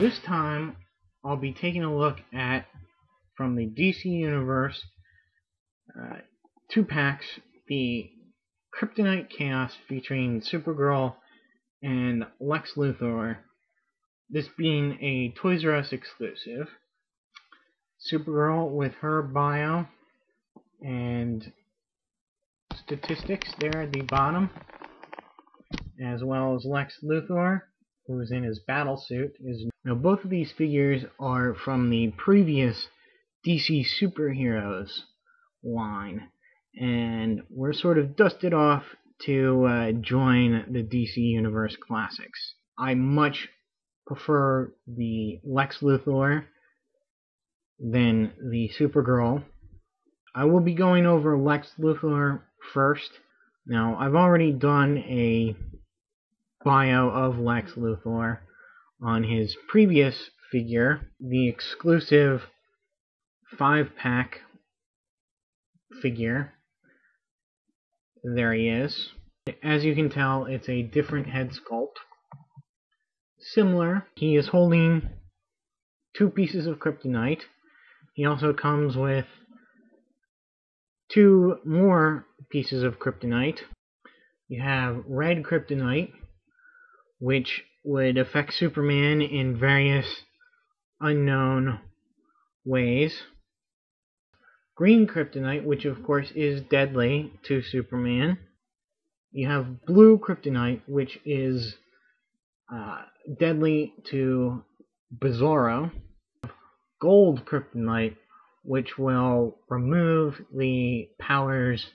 this time I'll be taking a look at, from the DC Universe, 2 packs, the Kryptonite Chaos featuring Supergirl and Lex Luthor, this being a Toys R Us exclusive. Supergirl with her bio and statistics there at the bottom, as well as Lex Luthor, who's in his battle suit. Now, both of these figures are from the previous DC Superheroes line, and were sort of dusted off to join the DC Universe Classics. I much prefer the Lex Luthor than the Supergirl. I will be going over Lex Luthor first. Now, I've already done a bio of Lex Luthor on his previous figure, the exclusive 5-pack figure. There he is. As you can tell, it's a different head sculpt. Similar, he is holding 2 pieces of kryptonite. He also comes with 2 more pieces of kryptonite. You have red kryptonite, which would affect Superman in various unknown ways. Green kryptonite, which of course is deadly to Superman. You have blue kryptonite, which is deadly to Bizarro. Gold kryptonite, which will remove the powers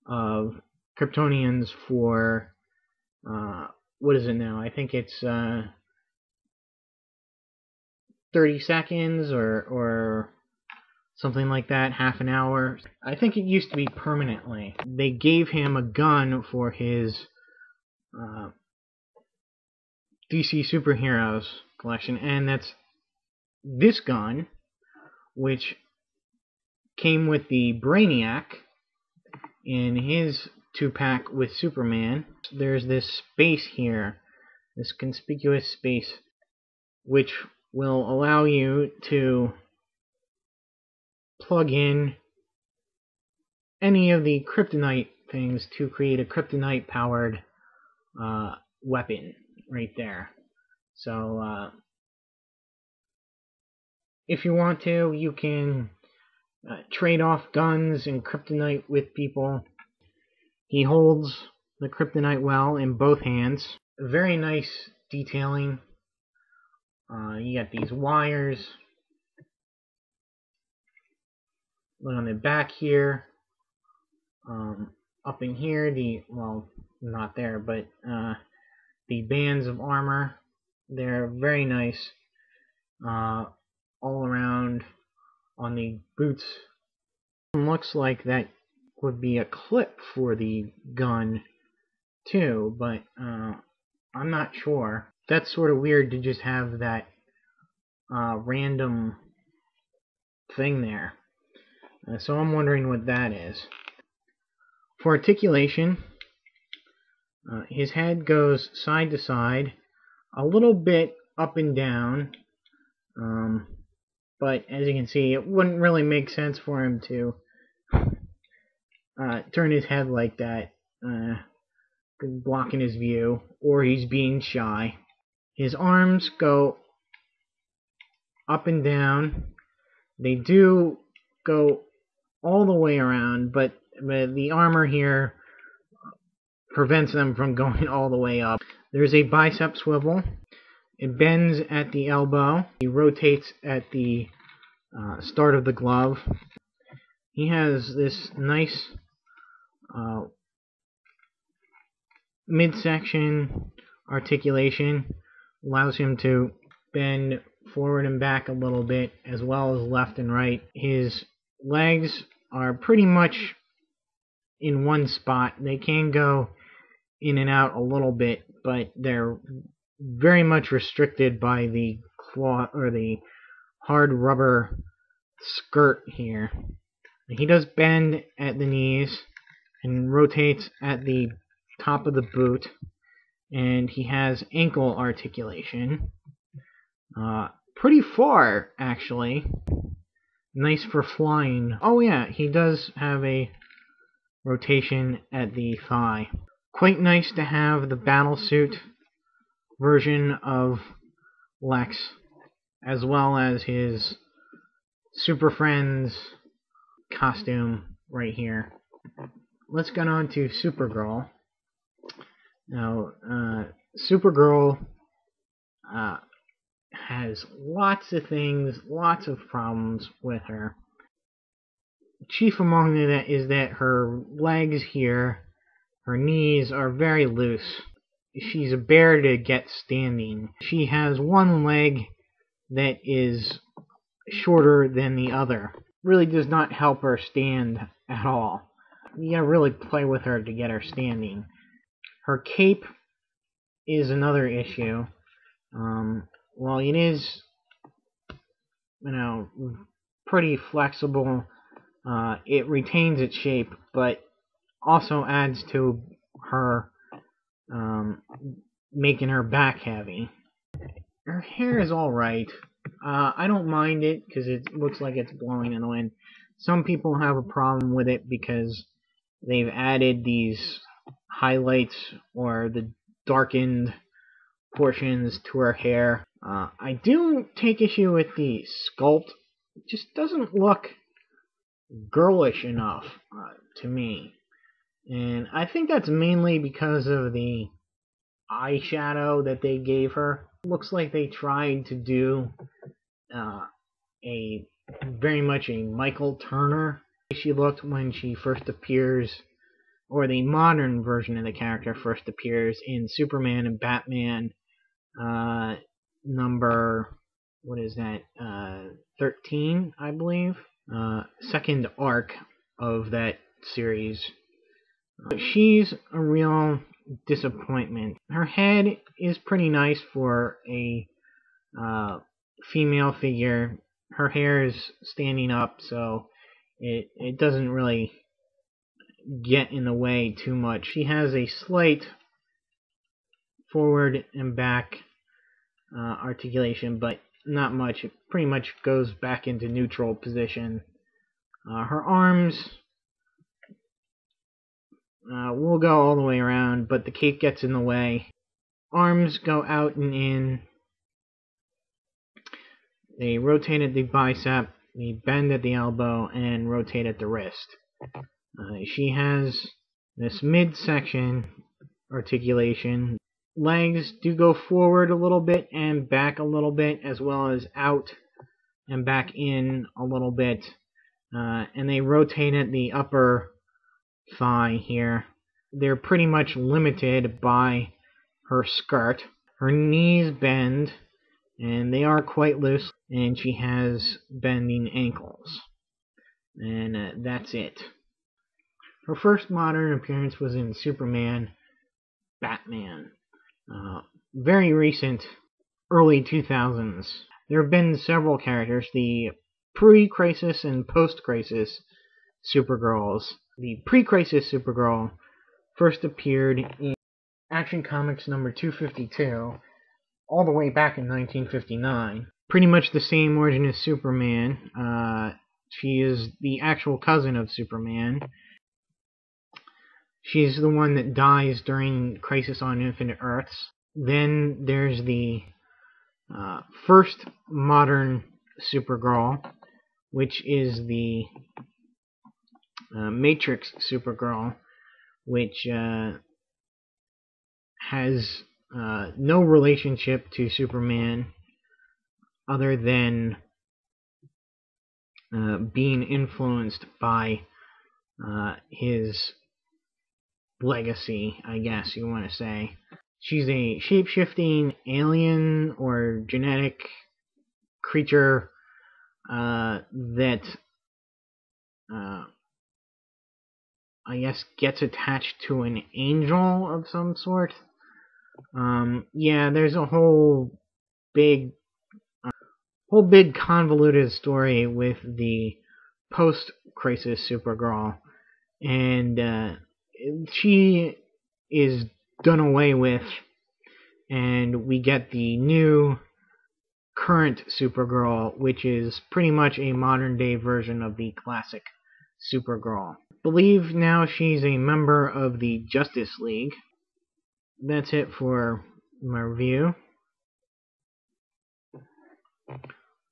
of Kryptonians for what is it now? I think it's 30 seconds or something like that, half an hour. I think it used to be permanently. They gave him a gun for his DC Superheroes collection, and that's this gun, which came with the Brainiac in his 2-pack with Superman. There's this space here, this conspicuous space, which will allow you to plug in any of the kryptonite things to create a kryptonite powered weapon right there. So if you want to, you can trade off guns and kryptonite with people. He holds the kryptonite well in both hands. Very nice detailing. You got these wires. Look on the back here. Up in here, well, not there, but the bands of armor. They're very nice. All around on the boots. Looks like that would be a clip for the gun too, but I'm not sure. That's sort of weird to just have that random thing there. So I'm wondering what that is. For articulation, his head goes side to side, a little bit up and down, but as you can see, it wouldn't really make sense for him to turn his head like that, blocking his view, or he's being shy. His arms go up and down. They do go all the way around, but the armor here prevents them from going all the way up. There's a bicep swivel. It bends at the elbow. He rotates at the start of the glove. He has this nice midsection articulation. Allows him to bend forward and back a little bit, as well as left and right. His legs are pretty much in one spot. They can go in and out a little bit, but they're very much restricted by the cloth or the hard rubber skirt here. He does bend at the knees and rotates at the top of the boot, and he has ankle articulation. Pretty far, actually. Nice for flying. Oh yeah, he does have a rotation at the thigh. Quite nice to have the battlesuit version of Lex, as well as his Super Friends costume right here. Let's get on to Supergirl. Now, Supergirl has lots of things, lots of problems with her. Chief among that is that her legs here, her knees are very loose. She's a bear to get standing. She has one leg that is shorter than the other. Really does not help her stand at all. You gotta really play with her to get her standing. Her cape is another issue. While it is, pretty flexible, it retains its shape, but also adds to her making her back heavy. Her hair is alright. I don't mind it because it looks like it's blowing in the wind. Some people have a problem with it because they've added these highlights or the darkened portions to her hair. I do take issue with the sculpt. It just doesn't look girlish enough to me. And I think that's mainly because of the eyeshadow that they gave her. Looks like they tried to do a very much a Michael Turner. She looked when she first appears, or the modern version of the character first appears in Superman and Batman number, what is that, 13, I believe. Second arc of that series. She's a real disappointment. Her head is pretty nice for a female figure. Her hair is standing up, so it doesn't really get in the way too much. She has a slight forward and back articulation, but not much. It pretty much goes back into neutral position. Her arms will go all the way around, but the cape gets in the way. Arms go out and in. They rotate at the bicep, they bend at the elbow, and rotate at the wrist. She has this midsection articulation. Legs do go forward a little bit and back a little bit, as well as out and back in a little bit. And they rotate at the upper thigh here. They're pretty much limited by her skirt. Her knees bend, and they are quite loose, and she has bending ankles. And that's it. Her first modern appearance was in Superman, Batman. Very recent, early 2000s. There have been several characters, the pre-crisis and post-crisis Supergirls. The pre-crisis Supergirl first appeared in Action Comics number 252, all the way back in 1959. Pretty much the same origin as Superman. She is the actual cousin of Superman. She's the one that dies during Crisis on Infinite Earths. Then there's the first modern Supergirl, which is the Matrix Supergirl, which has no relationship to Superman other than being influenced by his legacy, I guess you want to say. She's a shape-shifting alien or genetic creature that I guess gets attached to an angel of some sort. Yeah, there's a whole big convoluted story with the post-crisis Supergirl, and she is done away with, and we get the new current Supergirl, which is pretty much a modern day version of the classic Supergirl. I believe now she's a member of the Justice League. That's it for my review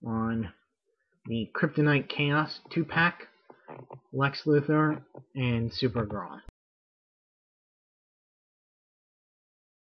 on the Kryptonite Chaos 2-pack, Lex Luthor, and Supergirl.